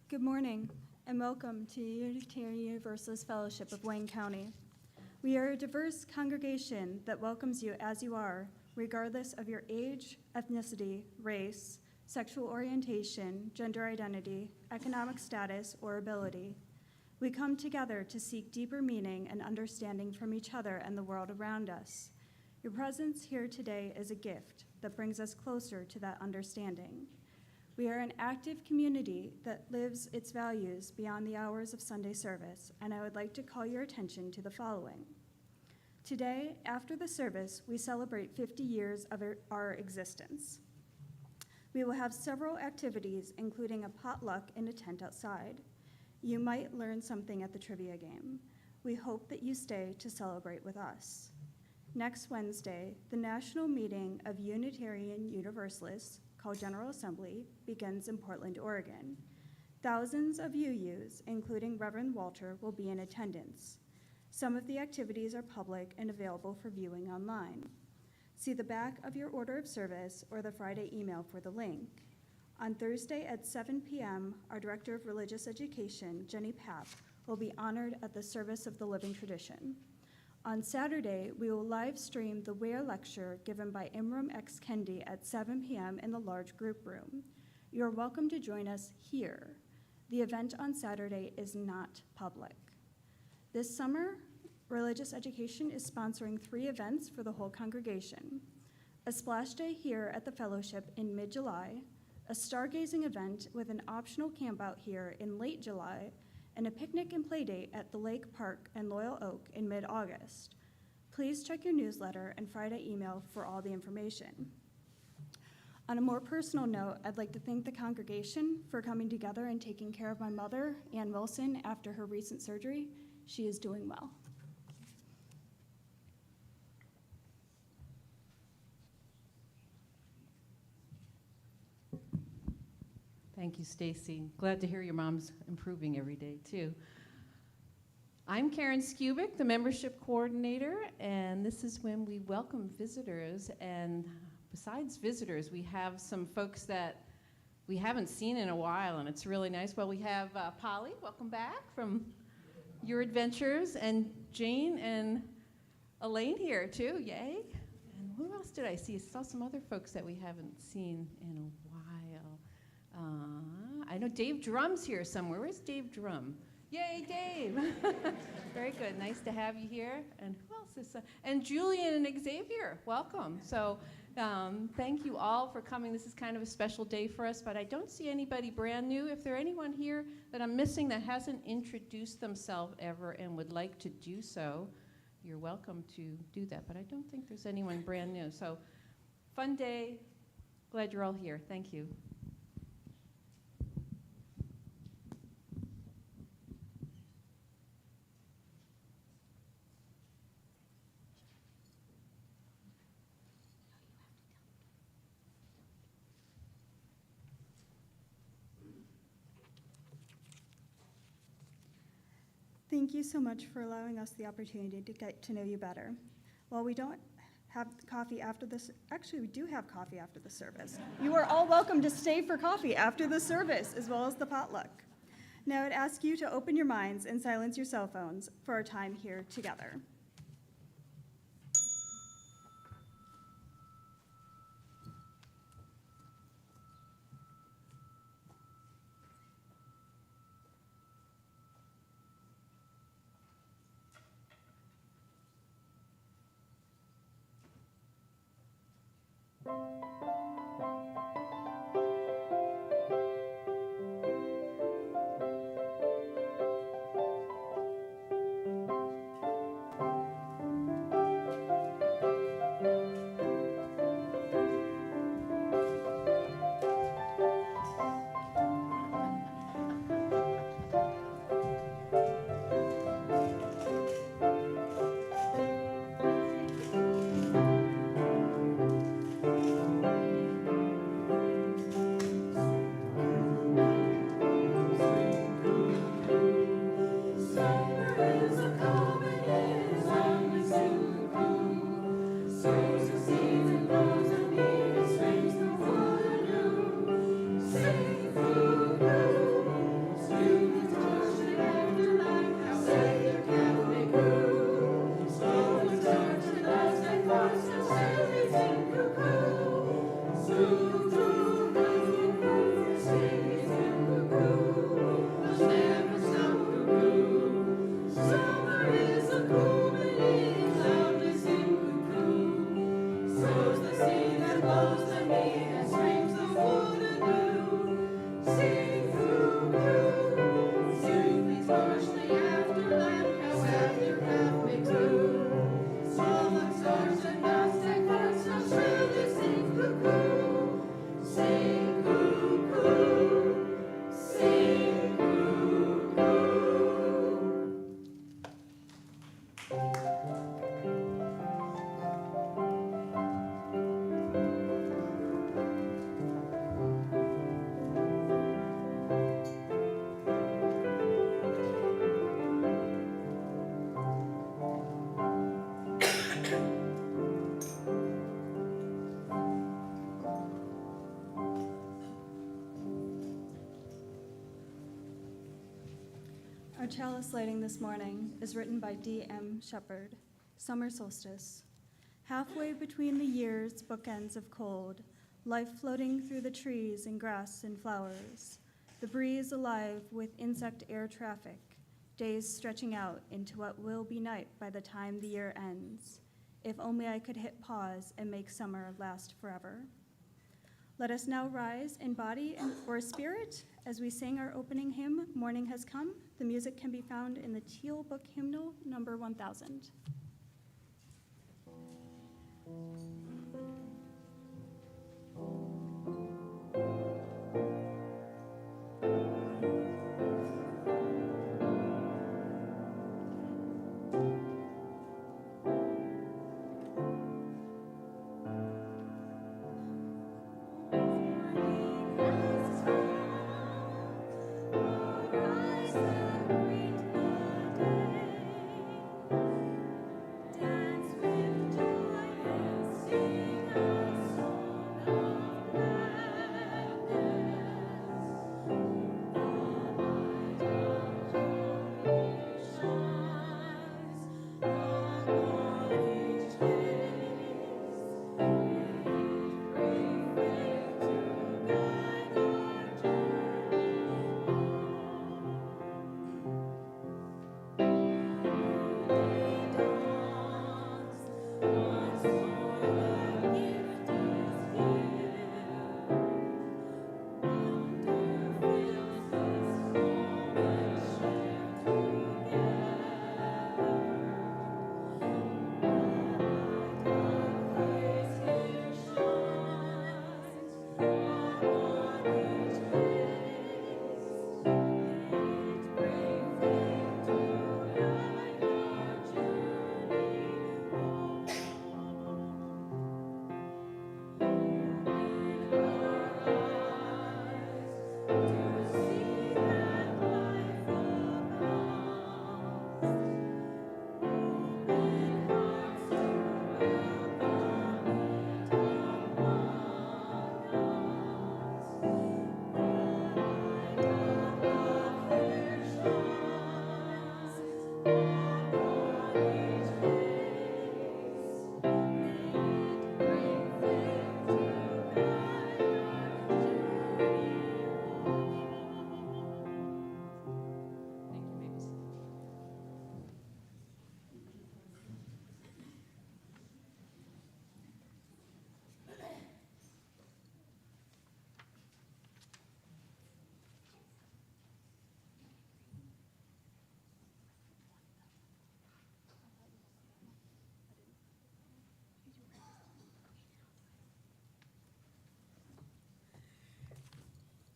Good morning, and welcome to Unitarian Universalist Fellowship of Wayne County. We are a diverse congregation that welcomes you as you are, regardless of your age, ethnicity, race, sexual orientation, gender identity, economic status, or ability. We come together to seek deeper meaning and understanding from each other and the world around us. Your presence here today is a gift that brings us closer to that understanding. We are an active community that lives its values beyond the hours of Sunday service, and I would like to call your attention to the following. Today, after the service, we celebrate 50 years of our existence. We will have several activities, including a potluck in a tent outside. You might learn something at the trivia game. We hope that you stay to celebrate with us. Next Wednesday, the national meeting of Unitarian Universalists, called General Assembly, begins in Portland, Oregon. Thousands of UUs, including Reverend Walter, will be in attendance. Some of the activities are public and available for viewing online. See the back of your order of service or the Friday email for the link. On Thursday at 7 p.m., our Director of Religious Education, Jenny Papp, will be honored at the Service of the Living Tradition. On Saturday, we will live stream the Ware Lecture given by Imram X. Kendi at 7 p.m. in the large group room. You are welcome to join us here. The event on Saturday is not public. This summer, Religious Education is sponsoring 3 events for the whole congregation. A splash day here at the fellowship in mid-July, a stargazing event with an optional campout here in late July, and a picnic and play date at the Lake Park and Loyal Oak in mid-August. Please check your newsletter and Friday email for all the information. On a more personal note, I'd like to thank the congregation for coming together and taking care of my mother, Ann Wilson, after her recent surgery. She is doing well. Thank you, Stacy. Glad to hear your mom's improving every day, too. I'm Karen Skubick, the membership coordinator, and this is when we welcome visitors. And besides visitors, we have some folks that we haven't seen in a while, and it's really nice. Well, we have Polly, welcome back from your adventures, and Jane and Elaine here, too, yay. And who else did I see? I saw some other folks that we haven't seen in a while. I know Dave Drum's here somewhere. Where's Dave Drum? Yay, Dave. Very good. Nice to have you here. And who else is? And Julian and Xavier, welcome. So thank you all for coming. This is kind of a special day for us, but I don't see anybody brand new. If there anyone here that I'm missing that hasn't introduced themselves ever and would like to do so, you're welcome to do that. But I don't think there's anyone brand new. So fun day. Glad you're all here. Thank you. Thank you so much for allowing us the opportunity to get to know you better. While we don't have coffee after this, actually we do have coffee after the service. You are all welcome to stay for coffee after the service, as well as the potluck. Now I'd ask you to open your minds and silence your cell phones for our time here together. Our chalice lighting this morning is written by D.M. Shepard, Summer Solstice. Halfway between the year's bookends of cold, life floating through the trees and grass and flowers, the breeze alive with insect air traffic, days stretching out into what will be night by the time the year ends. If only I could hit pause and make summer last forever. Let us now rise in body or spirit as we sing our opening hymn, Morning Has Come. The music can be found in the Teal Book Hymnal, number 1000.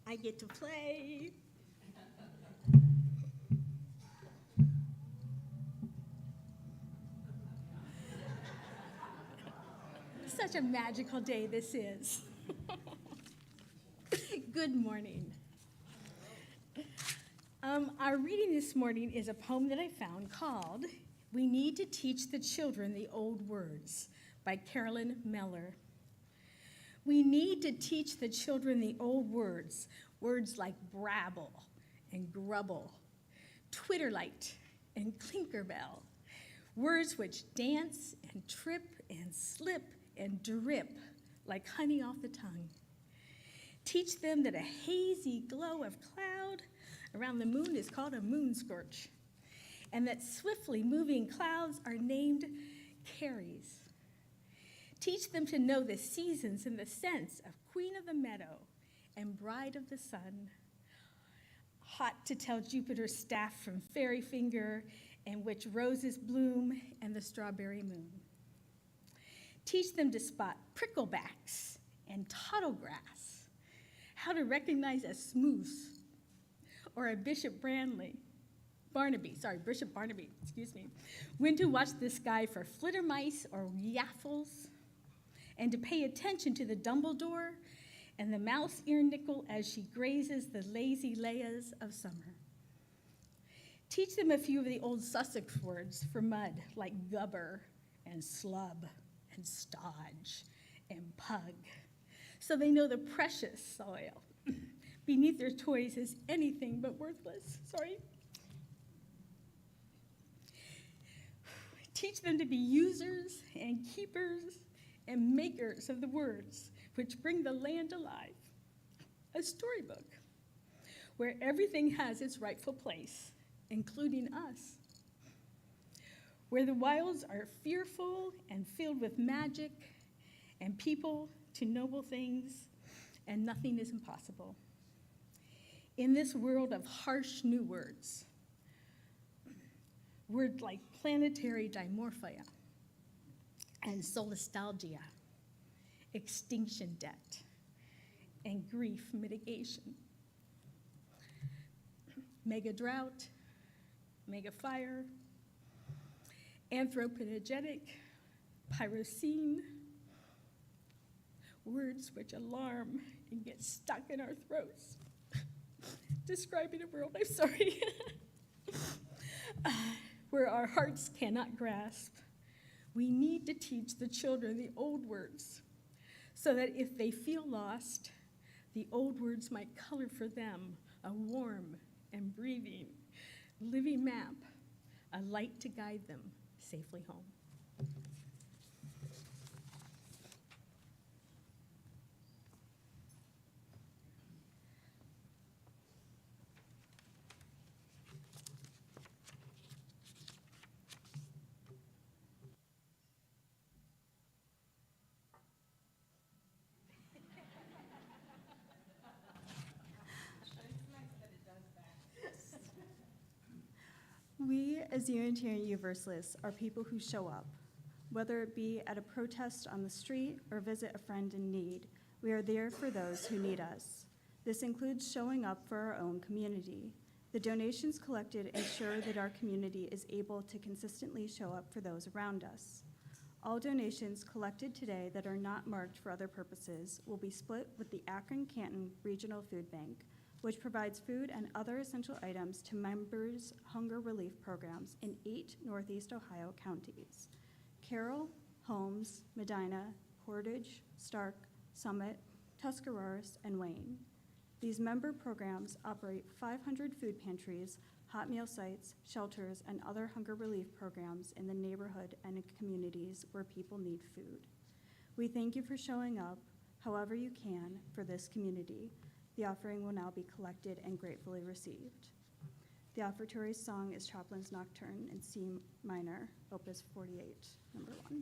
I get to play. Such a magical day this is. Good morning. Our reading this morning is a poem that I found called We Need to Teach the Children the Old Words by Carolyn Meller. We need to teach the children the old words, words like brabble and grubble, twitterlight and clinkerbell, words which dance and trip and slip and drip like honey off the tongue. Teach them that a hazy glow of cloud around the moon is called a moon scorch, and that swiftly moving clouds are named carries. Teach them to know the seasons and the scents of Queen of the Meadow and Bride of the Sun. Hot to tell Jupiter's staff from fairy finger and which roses bloom and the strawberry moon. Teach them to spot pricklebacks and tuttle grass, how to recognize a smoose or a Bishop Barnaby, when to watch the sky for flittermice or yaffles, and to pay attention to the Dumbledore and the mouse ear nickel as she grazes the lazy Leias of summer. Teach them a few of the old Sussex words for mud, like gubber and slub and stodge and pug, so they know the precious soil beneath their toys is anything but worthless. Teach them to be users and keepers and makers of the words which bring the land alive. A storybook where everything has its rightful place, including us. Where the wilds are fearful and filled with magic and people to noble things, and nothing is impossible. In this world of harsh new words, words like planetary dimorphia and solastalgia, extinction debt, and grief mitigation, mega drought, mega fire, anthropogenic, pyrocene, words which alarm and get stuck in our throats. Describing a world, I'm sorry, where our hearts cannot grasp. We need to teach the children the old words so that if they feel lost, the old words might color for them a warm and breathing, living map, a light to guide them safely home. We, as Unitarian Universalists, are people who show up. Whether it be at a protest on the street or visit a friend in need, we are there for those who need us. This includes showing up for our own community. The donations collected ensure that our community is able to consistently show up for those around us. All donations collected today that are not marked for other purposes will be split with the Akron-Canton Regional Food Bank, which provides food and other essential items to members' hunger relief programs in 8 Northeast Ohio counties: Carroll, Holmes, Medina, Portage, Stark, Summit, Tuscarawas, and Wayne. These member programs operate 500 food pantries, hot meal sites, shelters, and other hunger relief programs in the neighborhood and in communities where people need food. We thank you for showing up, however you can, for this community. The offering will now be collected and gratefully received. The Offertory song is Chopin's Nocturne in C minor, Opus 48, number 1.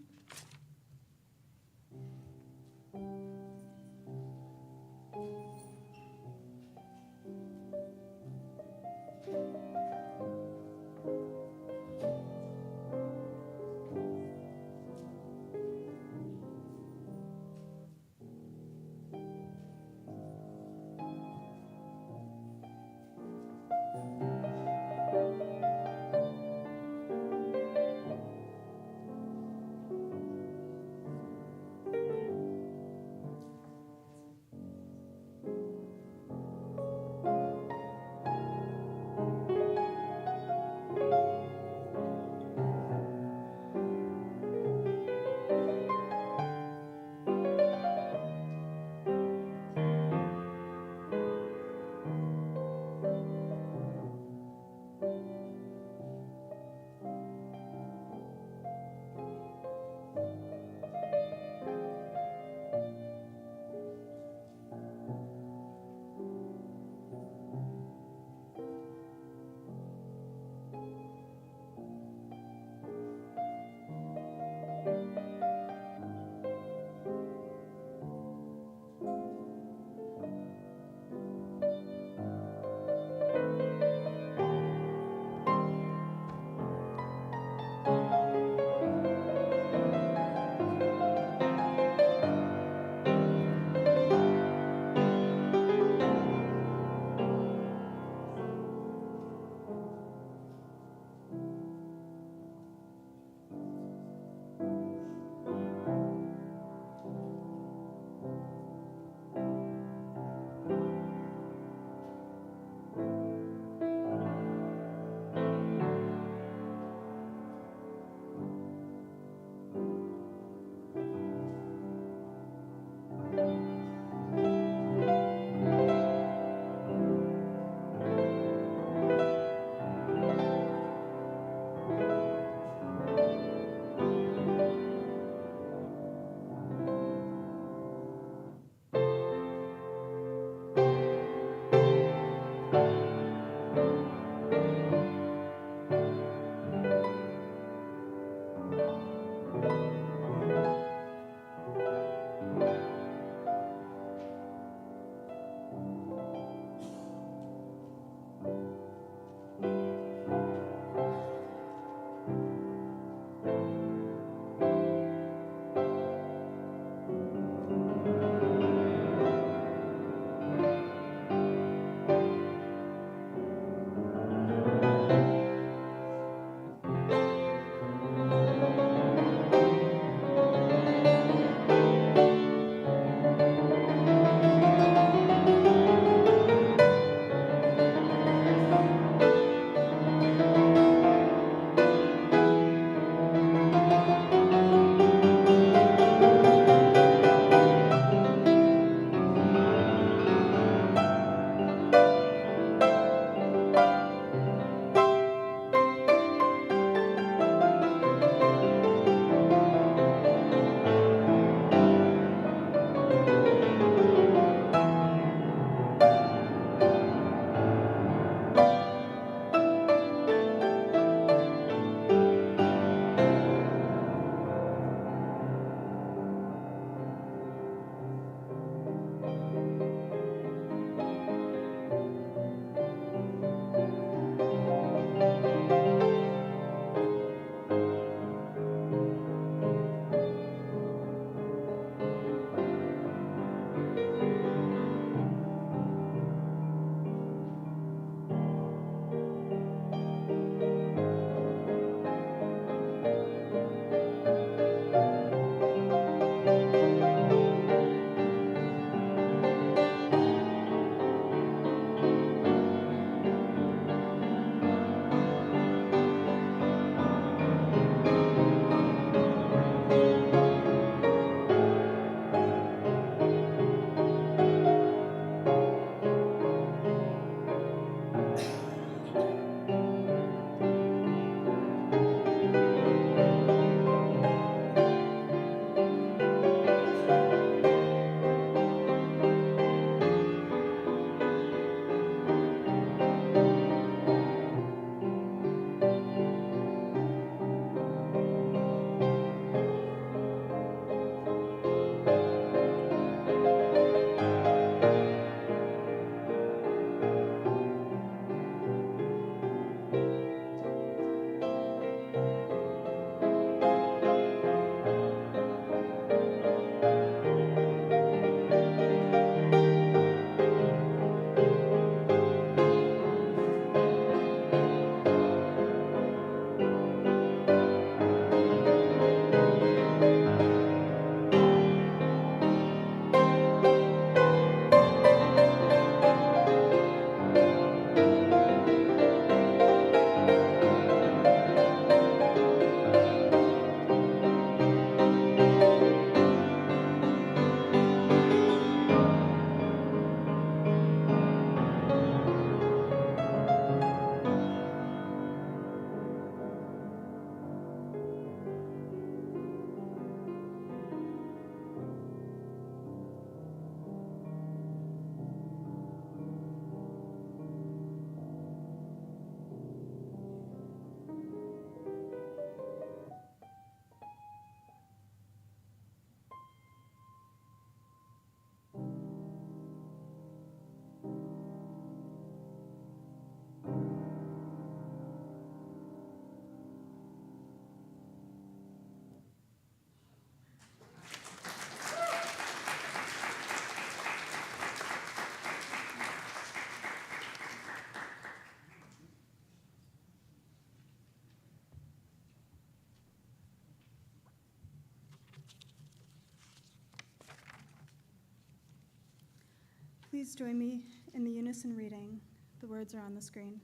Please join me in the unison reading. The words are on the screen.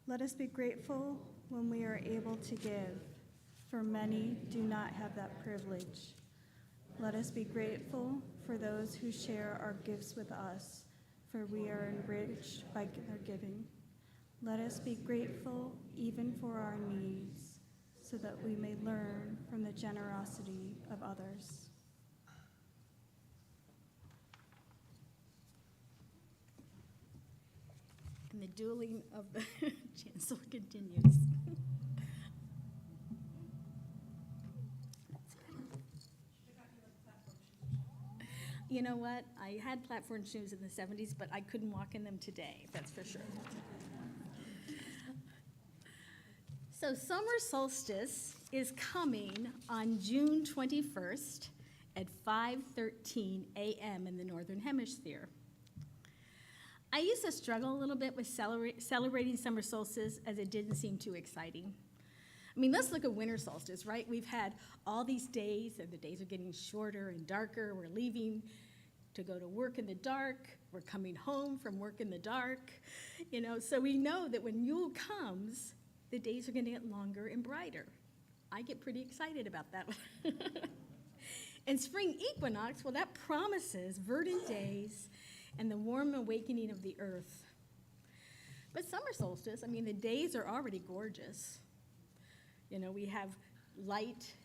Let us be grateful when we are able to give, for many do not have that privilege. Let us be grateful for those who share our gifts with us, for we are enriched by their giving. Let us be grateful even for our needs, so that we may learn from the generosity of others. And the dueling of the chancellor continues. You know what? I had platform shoes in the 70s, but I couldn't walk in them today, that's for sure. So summer solstice is coming on June 21st at 5:13 a.m. in the Northern Hemisphere. I used to struggle a little bit with celebrating summer solstice as it didn't seem too exciting. I mean, let's look at winter solstice, right? We've had all these days, and the days are getting shorter and darker. We're leaving to go to work in the dark. We're coming home from work in the dark. So we know that when Yule comes, the days are going to get longer and brighter. I get pretty excited about that. And spring equinox, well, that promises verdant days and the warm awakening of the earth. But summer solstice, the days are already gorgeous. We have light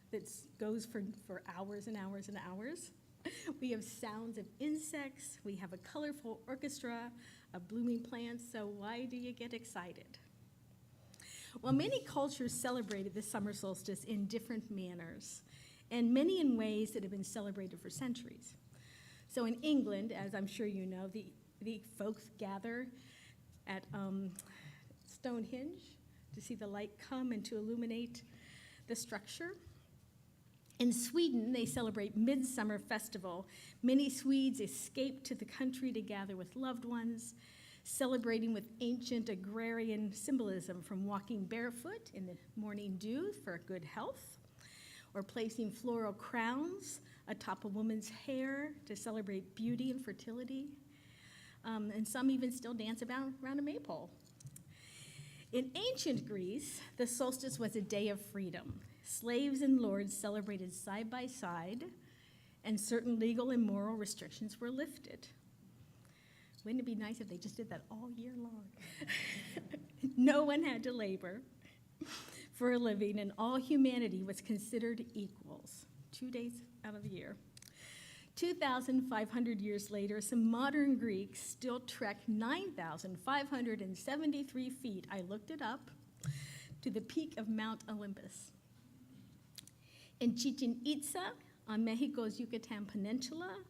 that goes for hours and hours and hours. We have sounds of insects. We have a colorful orchestra of blooming plants. So why do you get excited? Well, many cultures celebrated the summer solstice in different manners, and many in ways that have been celebrated for centuries. So in England, as I'm sure you know, the folks gather at Stonehenge to see the light come and to illuminate the structure. In Sweden, they celebrate Midsummer Festival. Many Swedes escape to the country to gather with loved ones, celebrating with ancient agrarian symbolism, from walking barefoot in the morning dew for good health, or placing floral crowns atop a woman's hair to celebrate beauty and fertility. And some even still dance around a maypole. In ancient Greece, the solstice was a day of freedom. Slaves and lords celebrated side by side, and certain legal and moral restrictions were lifted. Wouldn't it be nice if they just did that all year long? No one had to labor for a living, and all humanity was considered equals 2 days out of the year. 2,500 years later, some modern Greeks still trek 9,573 feet, I looked it up, to the peak of Mount Olympus. In Chichen Itza, on Mexico's Yucatan Peninsula,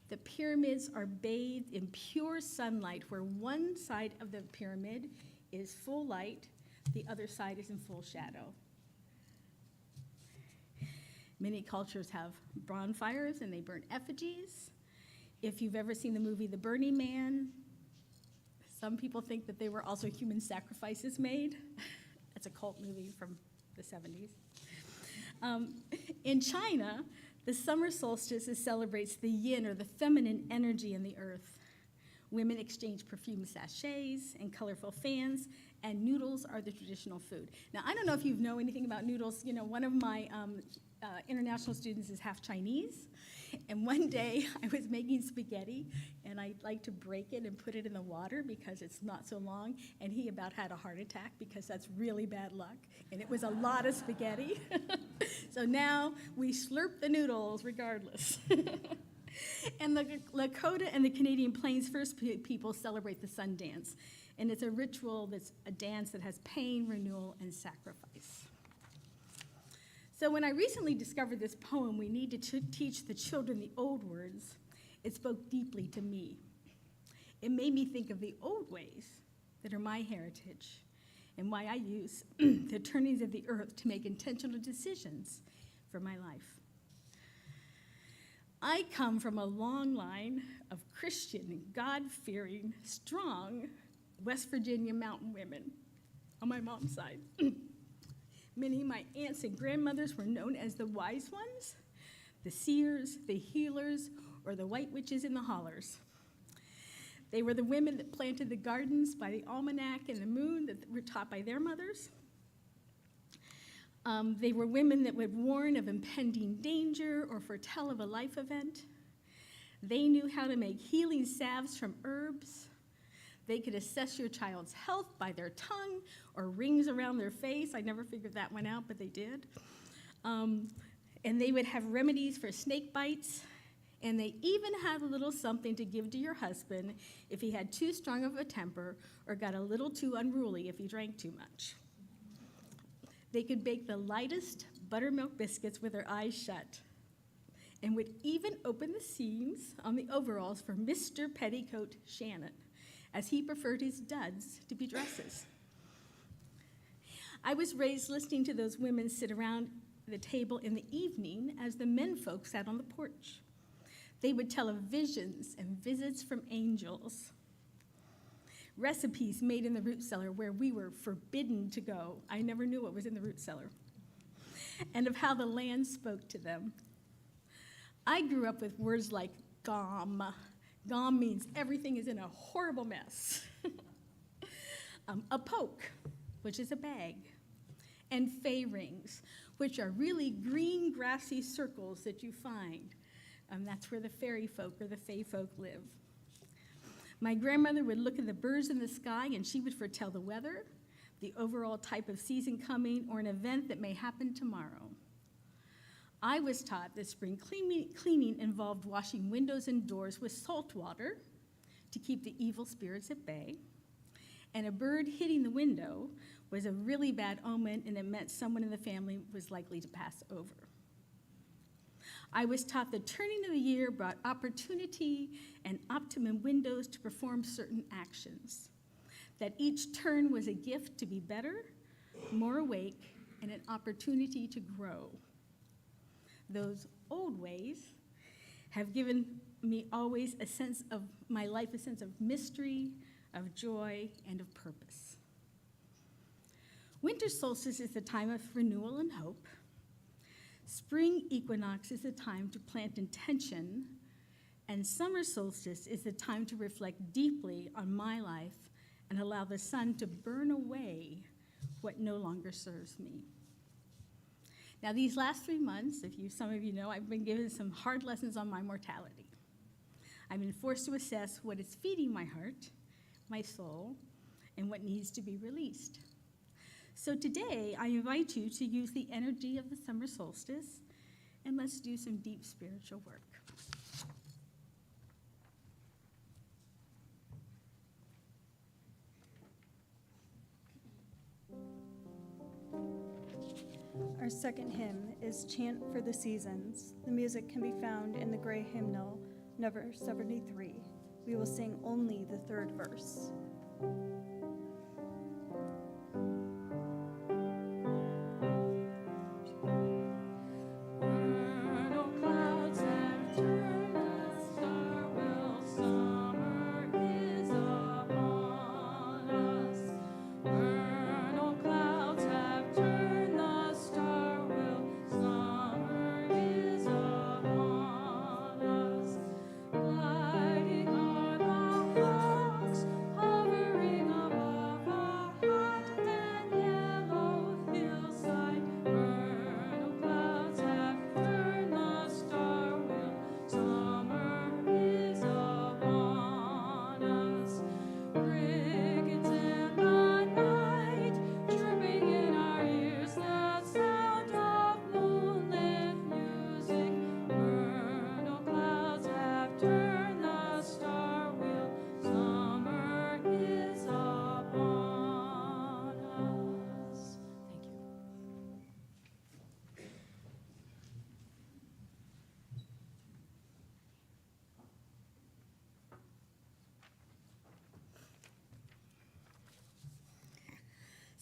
the pyramids are bathed in pure sunlight, where one side of the pyramid is full light, the other side is in full shadow. Many cultures have bonfires and they burn effigies. If you've ever seen the movie The Burning Man, some people think that they were also human sacrifices made. It's a cult movie from the 70s. In China, the summer solstice celebrates the yin, or the feminine energy in the earth. Women exchange perfume sachets and colorful fans, and noodles are the traditional food. Now, I don't know if you know anything about noodles. One of my international students is half Chinese, and one day I was making spaghetti, and I like to break it and put it in the water because it's not so long, and he about had a heart attack because that's really bad luck, and it was a lot of spaghetti. So now we slurp the noodles regardless. And the Lakota and the Canadian Plains First people celebrate the sun dance, and it's a ritual that's a dance that has pain, renewal, and sacrifice. So when I recently discovered this poem, "We Need to Teach the Children the Old Words," it spoke deeply to me. It made me think of the old ways that are my heritage and why I use the turnings of the earth to make intentional decisions for my life. I come from a long line of Christian, God-fearing, strong West Virginia mountain women on my mom's side. Many of my aunts and grandmothers were known as the wise ones, the seers, the healers, or the white witches in the hollers. They were the women that planted the gardens by the almanac and the moon that were taught by their mothers. They were women that would warn of impending danger or foretell of a life event. They knew how to make healing salves from herbs. They could assess your child's health by their tongue or rings around their face. I never figured that one out, but they did. And they would have remedies for snake bites. And they even had a little something to give to your husband if he had too strong of a temper or got a little too unruly if he drank too much. They could bake the lightest buttermilk biscuits with their eyes shut and would even open the seams on the overalls for Mr. Petticoat Shannon, as he preferred his duds to be dresses. I was raised listening to those women sit around the table in the evening as the men folk sat on the porch. They would tell of visions and visits from angels, recipes made in the root cellar where we were forbidden to go. I never knew what was in the root cellar, and of how the land spoke to them. I grew up with words like gom. Gom means everything is in a horrible mess. A poke, which is a bag, and fay rings, which are really green, grassy circles that you find. That's where the fairy folk or the fay folk live. My grandmother would look at the birds in the sky, and she would foretell the weather, the overall type of season coming, or an event that may happen tomorrow. I was taught that spring cleaning involved washing windows and doors with salt water to keep the evil spirits at bay, and a bird hitting the window was a really bad omen, and it meant someone in the family was likely to pass over. I was taught the turning of the year brought opportunity and optimum windows to perform certain actions, that each turn was a gift to be better, more awake, and an opportunity to grow. Those old ways have given me always a sense of my life, a sense of mystery, of joy, and of purpose. Winter solstice is the time of renewal and hope. Spring equinox is the time to plant intention, and summer solstice is the time to reflect deeply on my life and allow the sun to burn away what no longer serves me. Now, these last 3 months, some of you know, I've been given some hard lessons on my mortality. I've been forced to assess what is feeding my heart, my soul, and what needs to be released. So today, I invite you to use the energy of the summer solstice, and let's do some deep spiritual work. Our second hymn is Chant for the Seasons. The music can be found in the gray hymnal, number 73. We will sing only the third verse.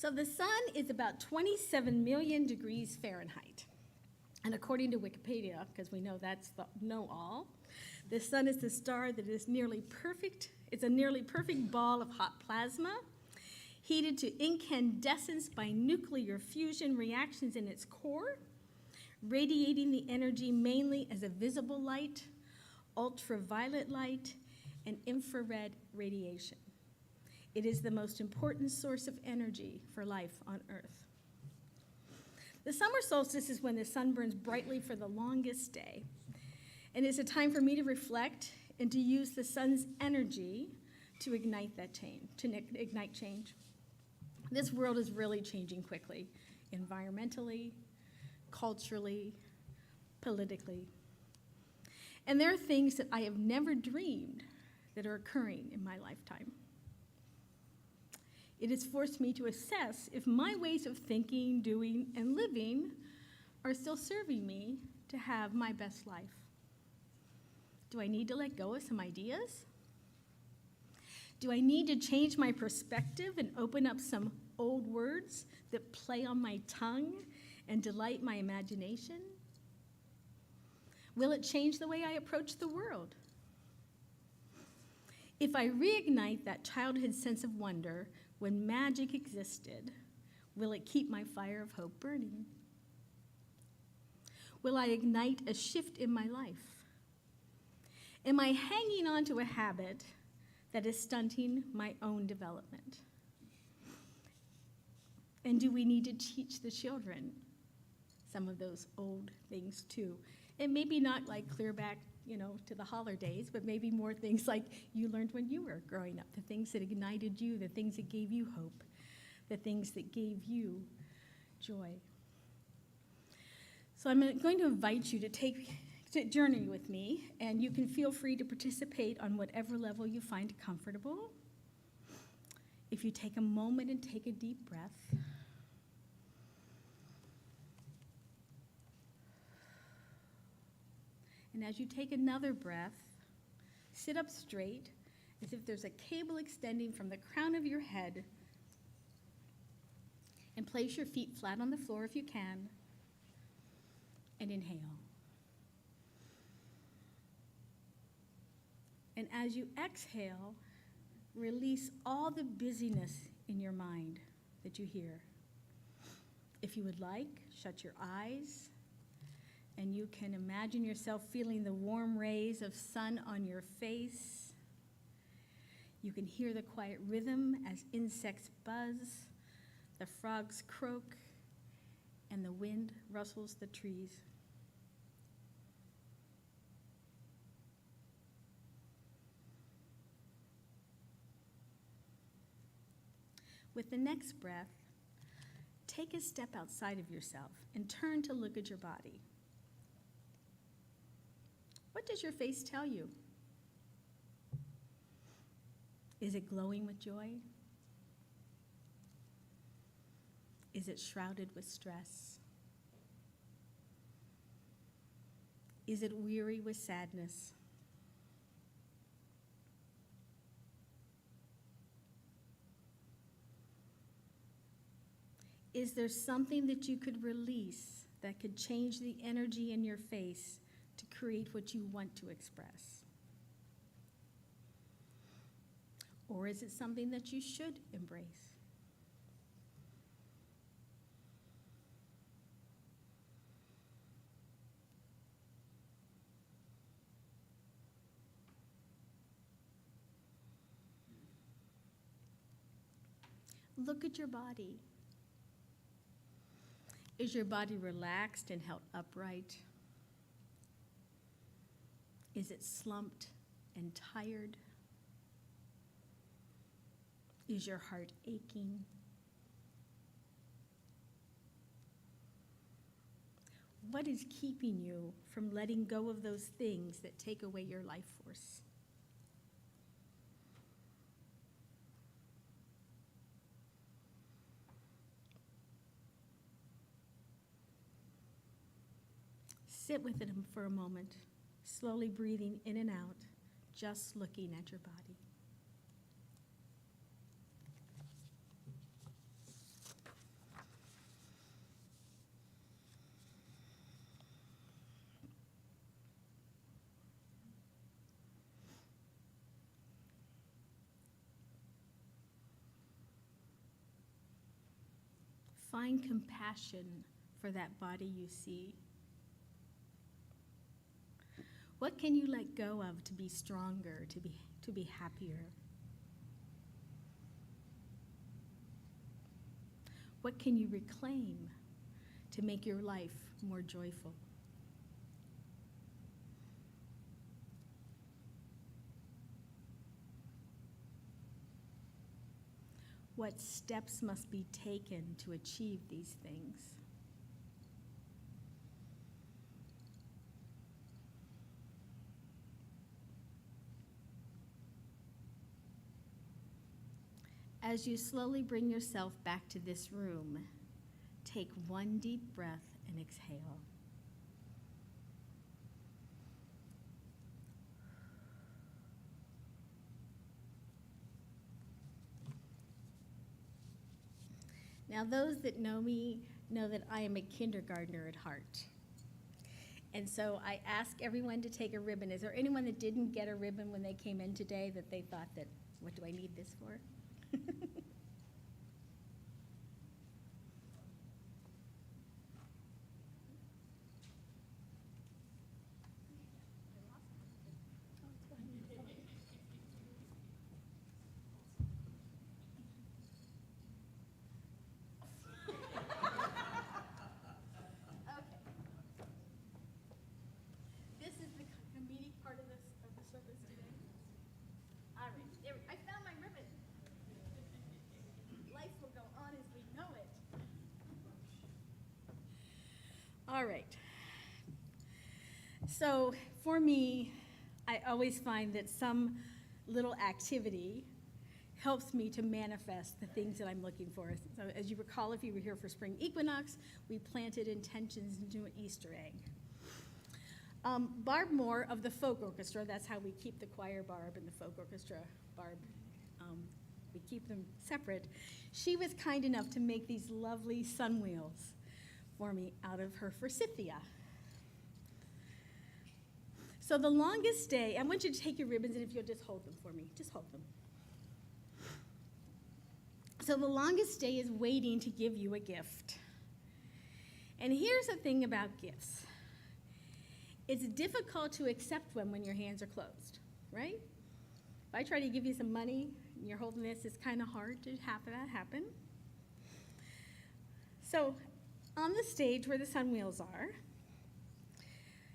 So the sun is about 27 million degrees Fahrenheit. And according to Wikipedia, because we know that's the know-all, the sun is the star that is nearly perfect. It's a nearly perfect ball of hot plasma, heated to incandescence by nuclear fusion reactions in its core, radiating the energy mainly as a visible light, ultraviolet light, and infrared radiation. It is the most important source of energy for life on Earth. The summer solstice is when the sun burns brightly for the longest day, and it's a time for me to reflect and to use the sun's energy to ignite that change, ignite change. This world is really changing quickly, environmentally, culturally, politically. And there are things that I have never dreamed that are occurring in my lifetime. It has forced me to assess if my ways of thinking, doing, and living are still serving me to have my best life. Do I need to let go of some ideas? Do I need to change my perspective and open up some old words that play on my tongue and delight my imagination? Will it change the way I approach the world? If I reignite that childhood sense of wonder when magic existed, will it keep my fire of hope burning? Will I ignite a shift in my life? Am I hanging on to a habit that is stunting my own development? And do we need to teach the children some of those old things too? And maybe not like clear back, to the holler days, but maybe more things like you learned when you were growing up, the things that ignited you, the things that gave you hope, the things that gave you joy. So I'm going to invite you to journey with me, and you can feel free to participate on whatever level you find comfortable. If you take a moment and take a deep breath. And as you take another breath, sit up straight as if there's a cable extending from the crown of your head, and place your feet flat on the floor if you can, and inhale. And as you exhale, release all the busyness in your mind that you hear. If you would like, shut your eyes, and you can imagine yourself feeling the warm rays of sun on your face. You can hear the quiet rhythm as insects buzz, the frogs croak, and the wind rustles the trees. With the next breath, take a step outside of yourself and turn to look at your body. What does your face tell you? Is it glowing with joy? Is it shrouded with stress? Is it weary with sadness? Is there something that you could release that could change the energy in your face to create what you want to express? Or is it something that you should embrace? Look at your body. Is your body relaxed and held upright? Is it slumped and tired? Is your heart aching? What is keeping you from letting go of those things that take away your life force? Sit with it for a moment, slowly breathing in and out, just looking at your body. Find compassion for that body you see. What can you let go of to be stronger, to to be happier? What can you reclaim to make your life more joyful? What steps must be taken to achieve these things? As you slowly bring yourself back to this room, take one deep breath and exhale. Now, those that know me know that I am a kindergartner at heart. And so I ask everyone to take a ribbon. Is there anyone that didn't get a ribbon when they came in today that they thought that, what do I need this for? This is the comedic part of the service today. All right, I found my ribbon. Life will go on as we know it. All right. So for me, I always find that some little activity helps me to manifest the things that I'm looking for. So as you recall, if you were here for spring equinox, we planted intentions into an Easter egg. Barb Moore of the Folk Orchestra, that's how we keep the choir Barb and the folk orchestra Barb, we keep them separate. She was kind enough to make these lovely sun wheels for me out of her forsythia. So the longest day, I want you to take your ribbons, and if you'll just hold them for me, just hold them. So the longest day is waiting to give you a gift. And here's the thing about gifts. It's difficult to accept one when your hands are closed, right? If I try to give you some money and you're holding this, it's kind of hard to have that happen. So on the stage where the sun wheels are,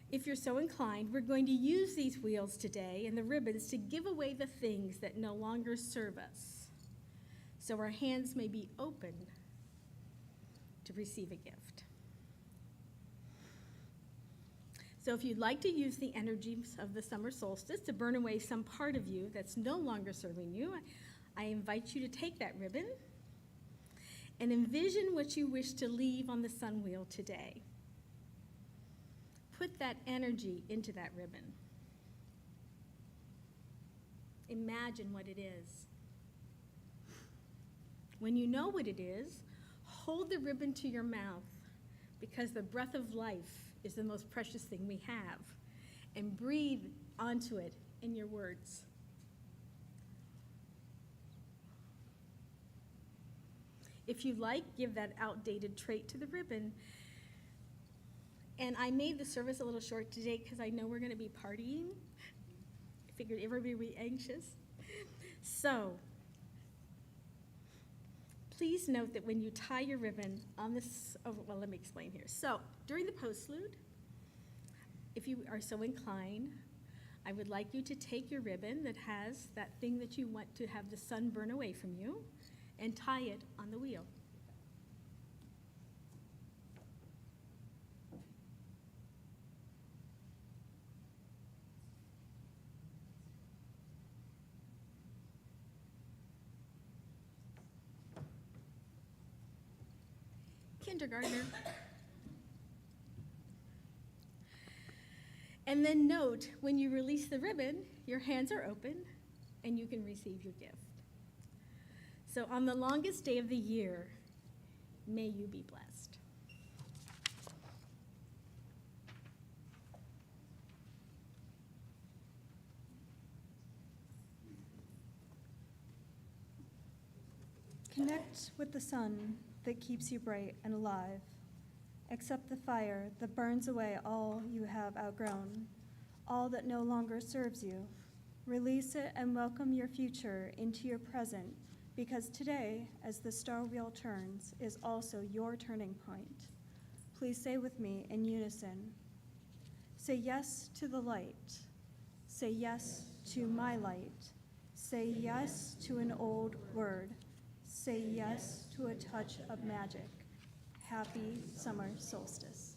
if you're so inclined, we're going to use these wheels today and the ribbons to give away the things that no longer serve us, so our hands may be open to receive a gift. So if you'd like to use the energies of the summer solstice to burn away some part of you that's no longer serving you, I invite you to take that ribbon and envision what you wish to leave on the sun wheel today. Put that energy into that ribbon. Imagine what it is. When you know what it is, hold the ribbon to your mouth, because the breath of life is the most precious thing we have, and breathe onto it in your words. If you like, give that outdated trait to the ribbon. And I made the service a little short today because I know we're going to be partying. I figured everybody would be anxious. So please note that when you tie your ribbon on this, well, let me explain here. So during the postlude, if you are so inclined, I would like you to take your ribbon that has that thing that you want to have the sun burn away from you and tie it on the wheel. Kindergartner. And then note, when you release the ribbon, your hands are open and you can receive your gift. So on the longest day of the year, may you be blessed. Connect with the sun that keeps you bright and alive. Accept the fire that burns away all you have outgrown, all that no longer serves you. Release it and welcome your future into your present, because today, as the star wheel turns, is also your turning point. Please say with me in unison, say yes to the light. Say yes to my light. Say yes to an old word. Say yes to a touch of magic. Happy summer solstice.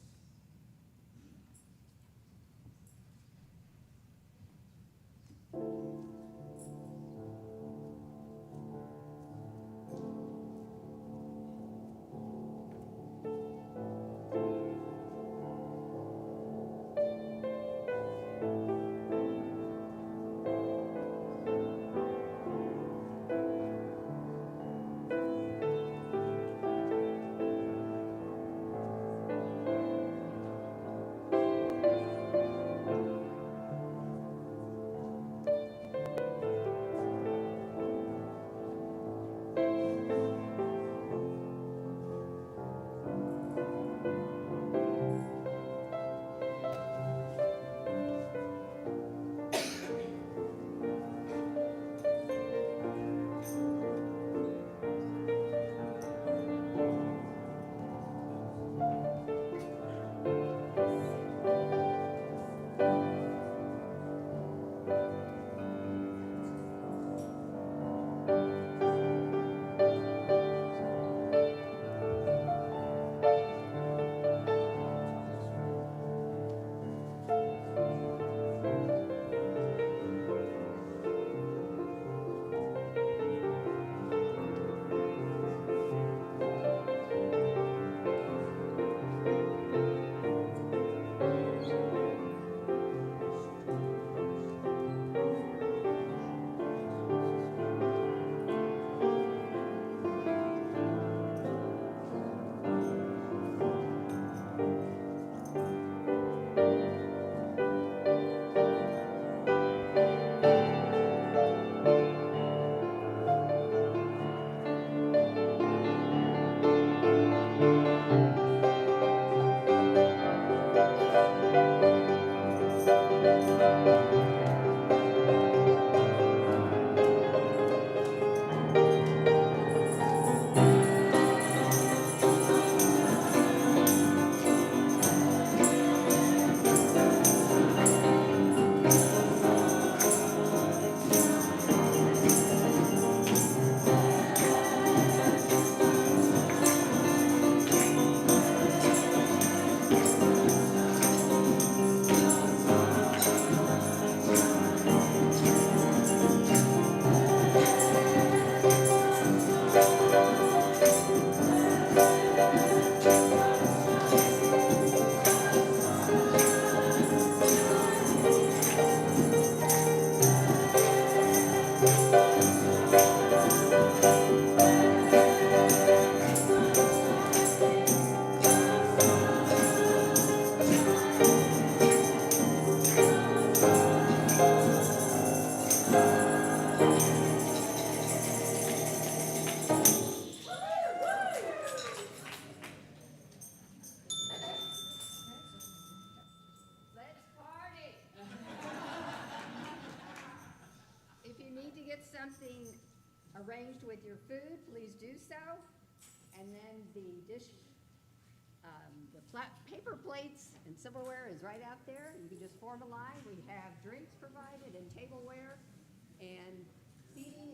Something arranged with your food, please do so. And then the paper plates and silverware is right out there. You can just form a line. We have drinks provided and tableware and seating